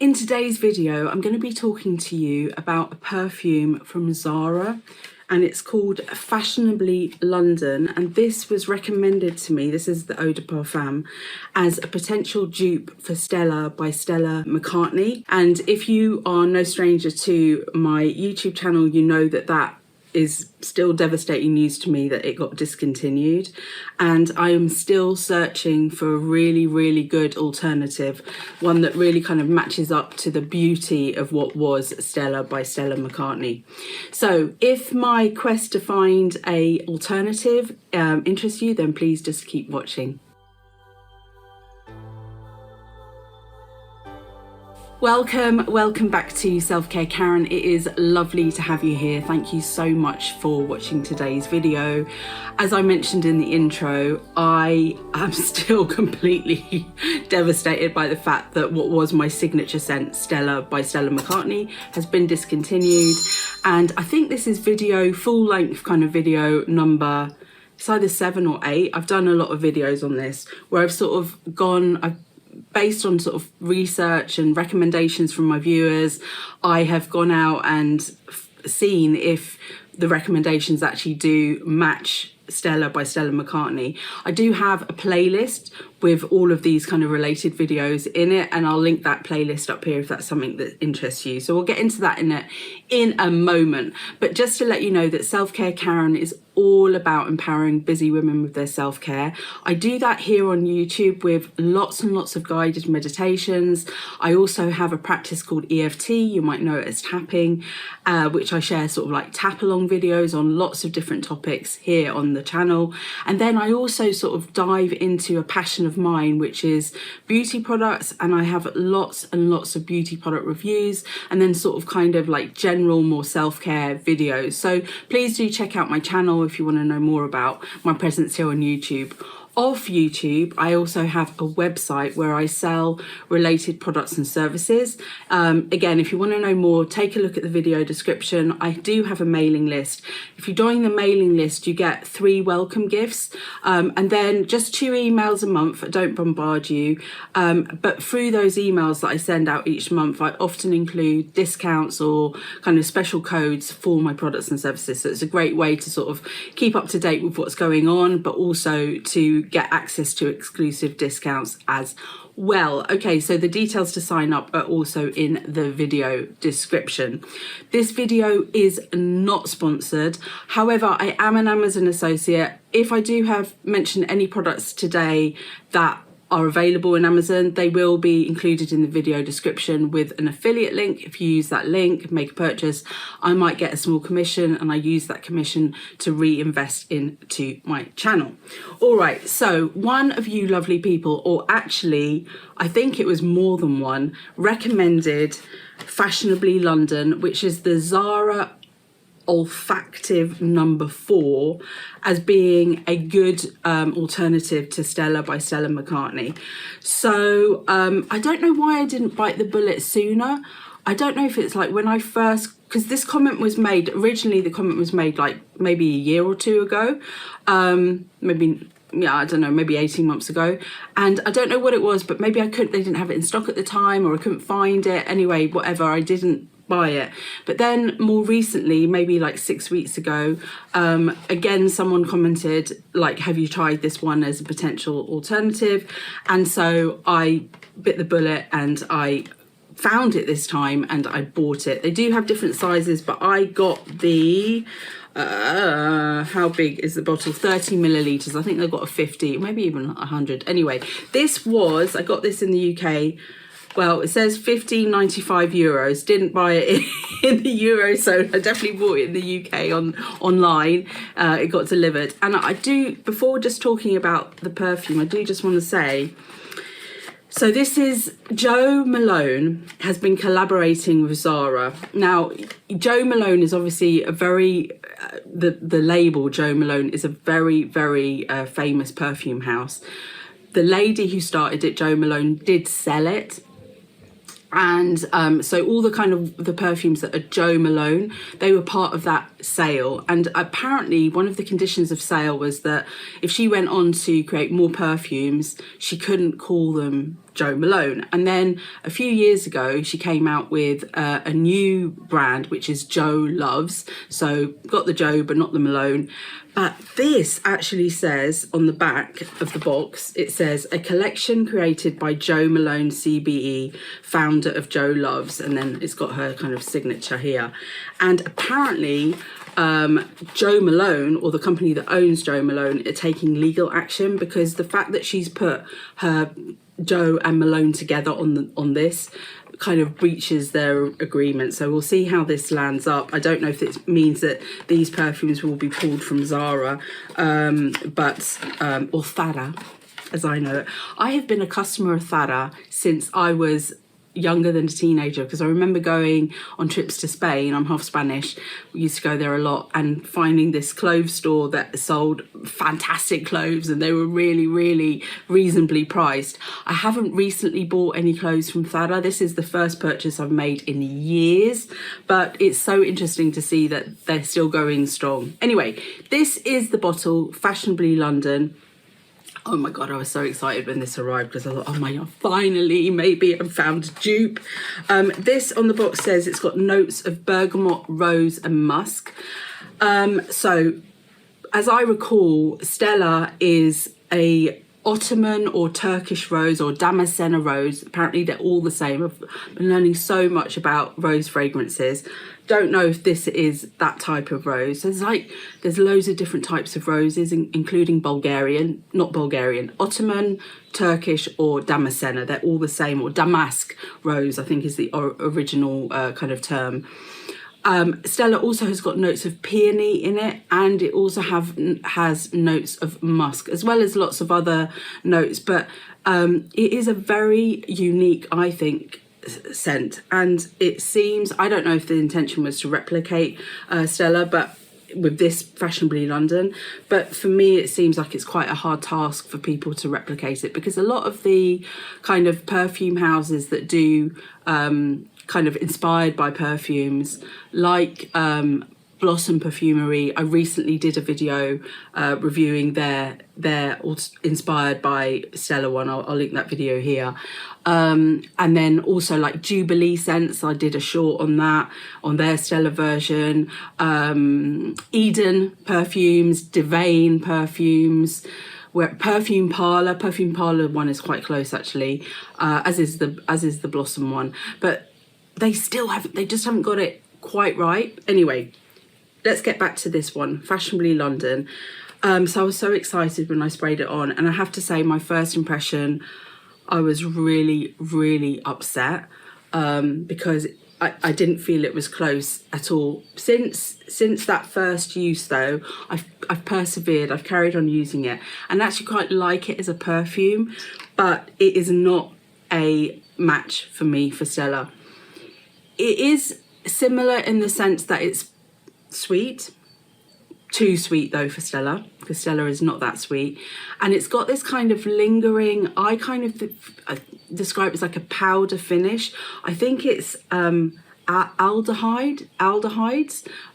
In today's video, I'm going to be talking to you about a perfume from ZARA, and it's called Fashionably London, and this was recommended to me, this is the eau de parfum, as a potential dupe for Stella by Stella McCartney. And if you are no stranger to my YouTube channel, you know that is still devastating news to me that it got discontinued, and I am still searching for a really good alternative, one that really kind of matches up to the beauty of what was Stella by Stella McCartney. So if my quest to find a alternative interests you, then please just keep watching. Welcome back to Selfcare Karen. It is lovely to have you here. Thank you so much for watching today's video. As I mentioned in the intro, I am still completely devastated by the fact that what was my signature scent, Stella by Stella McCartney, has been discontinued. And I think this is full length kind of video number, it's either 7 or 8. I've done a lot of videos on this where I've sort of based on sort of research and recommendations from my viewers, I have gone out and seen if the recommendations actually do match Stella by Stella McCartney. I do have a playlist with all of these kind of related videos in it, and I'll link that playlist up here if that's something that interests you. So we'll get into that in a moment. But just to let you know that Selfcare Karen is all about empowering busy women with their self-care. I do that here on YouTube with lots and lots of guided meditations. I also have a practice called EFT, you might know it as tapping, which I share sort of like tap along videos on lots of different topics here on the channel. And then I also sort of dive into a passion of mine, which is beauty products, and I have lots and lots of beauty product reviews, and then sort of kind of like general more self-care videos. So please do check out my channel if you want to know more about my presence here on YouTube. Off YouTube, I also have a website where I sell related products and services. Again, if you want to know more, take a look at the video description. I do have a mailing list. If you join the mailing list, you get 3 welcome gifts, and then just 2 emails a month. I don't bombard you, but through those emails that I send out each month, I often include discounts or kind of special codes for my products and services. So it's a great way to sort of keep up to date with what's going on, but also to get access to exclusive discounts as well. Okay, so the details to sign up are also in the video description. This video is not sponsored. However, I am an Amazon associate. If I do have mentioned any products today that are available in Amazon, they will be included in the video description with an affiliate link. If you use that link, make a purchase, I might get a small commission, and I use that commission to reinvest into my channel. All right, so one of you lovely people, or actually I think it was more than one, recommended Fashionably London, which is the ZARA olfactive number 4, as being a good alternative to Stella by Stella McCartney. So I don't know why I didn't bite the bullet sooner. I don't know if it's like when I first, because this comment was made, originally the comment was made like maybe a year or 2 ago, yeah, I don't know, maybe 18 months ago. And I don't know what it was, but maybe they didn't have it in stock at the time, or I couldn't find it. Anyway, whatever, I didn't buy it. But then more recently, maybe like 6 weeks ago, again, someone commented like, have you tried this one as a potential alternative? And so I bit the bullet and I found it this time and I bought it. They do have different sizes, but I got the how big is the bottle? 30 millilitres. I think they've got a 50, maybe even 100. Anyway, I got this in the UK. Well, it says 15.95 euros. Didn't buy it in the Eurozone. I definitely bought it in the UK online. It got delivered. And I do, before just talking about the perfume, I do just want to say, so this is Jo Malone has been collaborating with ZARA. Now, Jo Malone is obviously a very, the label Jo Malone is a very famous perfume house. The lady who started it, Jo Malone, did sell it. And so all the kind of the perfumes that are Jo Malone, they were part of that sale. And apparently one of the conditions of sale was that if she went on to create more perfumes, she couldn't call them Jo Malone. And then a few years ago, she came out with a new brand, which is Jo Loves. So got the Jo, but not the Malone. But this actually says on the back of the box, it says a collection created by Jo Malone CBE, founder of Jo Loves. And then it's got her kind of signature here. And apparently Jo Malone, or the company that owns Jo Malone, are taking legal action because the fact that she's put her Jo and Malone together on this kind of breaches their agreement. So we'll see how this lands up. I don't know if it means that these perfumes will be pulled from ZARA, or ZARA, as I know it. I have been a customer of ZARA since I was younger than a teenager, because I remember going on trips to Spain. I'm half Spanish. We used to go there a lot, and finding this clothes store that sold fantastic clothes, and they were really, really reasonably priced. I haven't recently bought any clothes from ZARA. This is the first purchase I've made in years, but it's so interesting to see that they're still going strong. Anyway, this is the bottle, Fashionably London. Oh my God, I was so excited when this arrived because I thought, oh my God, finally, maybe I've found a dupe. This on the box says it's got notes of bergamot, rose and musk. So as I recall, Stella is a Ottoman or Turkish rose or Damascena rose. Apparently they're all the same. I've been learning so much about rose fragrances. Don't know if this is that type of rose. There's loads of different types of roses, including Ottoman, Turkish or Damascena. They're all the same, or damask rose, I think is the original kind of term. Stella also has got notes of peony in it, and it also has notes of musk, as well as lots of other notes. But it is a very unique, I think, scent, and it seems, I don't know if the intention was to replicate Stella, but with this Fashionably London, but for me it seems like it's quite a hard task for people to replicate it, because a lot of the kind of perfume houses that do kind of inspired by perfumes, like Blossom Perfumery, I recently did a video reviewing their inspired by Stella one. I'll link that video here. And then also like Jubilee scents, I did a short on that, on their Stella version. Eden perfumes, Devane perfumes, where Perfume Parlor one is quite close actually, as is the Blossom one, but they just haven't got it quite right. Anyway, let's get back to this one, Fashionably London. So I was so excited when I sprayed it on, and I have to say my first impression, I was really, really upset because I didn't feel it was close at all. Since that first use though, I've persevered, I've carried on using it, and actually quite like it as a perfume, but it is not a match for me for Stella. It is similar in the sense that it's sweet, too sweet though for Stella, because Stella is not that sweet, and it's got this kind of lingering, I kind of describe it as like a powder finish. I think it's aldehydes,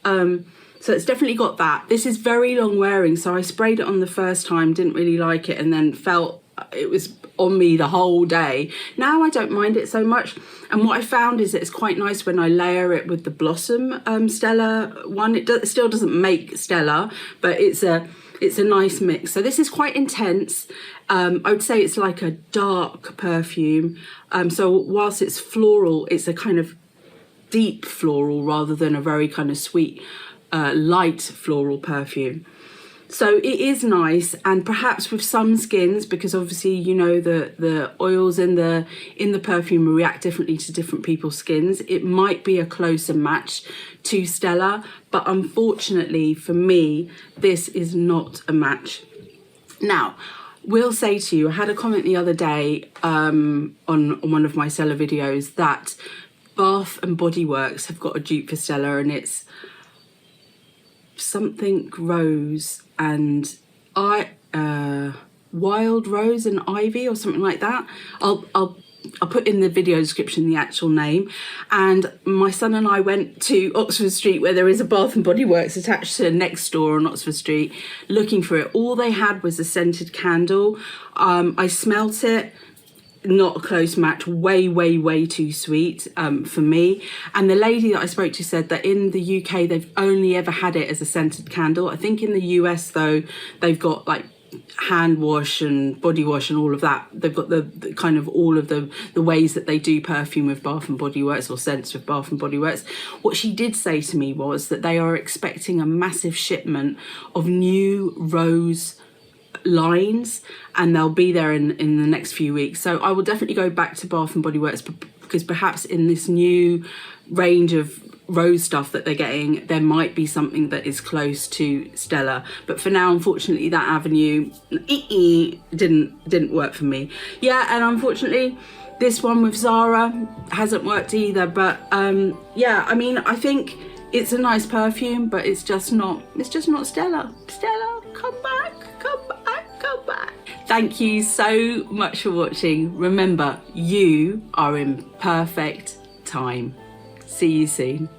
so it's definitely got that. This is very long wearing, so I sprayed it on the first time, didn't really like it, and then felt it was on me the whole day. Now I don't mind it so much, and what I found is that it's quite nice when I layer it with the Blossom Stella one. It still doesn't make Stella, but it's a nice mix. So this is quite intense. I would say it's like a dark perfume. So whilst it's floral, it's a kind of deep floral rather than a very kind of sweet, light floral perfume. So it is nice, and perhaps with some skins, because obviously you know the oils in the perfume react differently to different people's skins, it might be a closer match to Stella, but unfortunately for me this is not a match. Now, will say to you, I had a comment the other day on one of my Stella videos that Bath and Body Works have got a dupe for Stella, and it's something rose and wild rose and ivy or something like that. I'll put in the video description the actual name. And my son and I went to Oxford Street, where there is a Bath and Body Works attached to next door on Oxford Street, looking for it. All they had was a scented candle. I smelt it. not a close match, way too sweet for me. And the lady that I spoke to said that in the UK they've only ever had it as a scented candle. I think in the US though, they've got like hand wash and body wash and all of that. They've got the kind of all of the ways that they do perfume with Bath and Body Works, or scents with Bath and Body Works. What she did say to me was that they are expecting a massive shipment of new rose lines, and they'll be there in the next few weeks. So I will definitely go back to Bath and Body Works, because perhaps in this new range of rose stuff that they're getting, there might be something that is close to Stella. But for now, unfortunately, that avenue didn't work for me. Yeah, and unfortunately this one with Zara hasn't worked either. But yeah, I mean, I think it's a nice perfume, but it's just not Stella. Stella, come back. Thank you so much for watching. Remember, you are in perfect time. See you soon.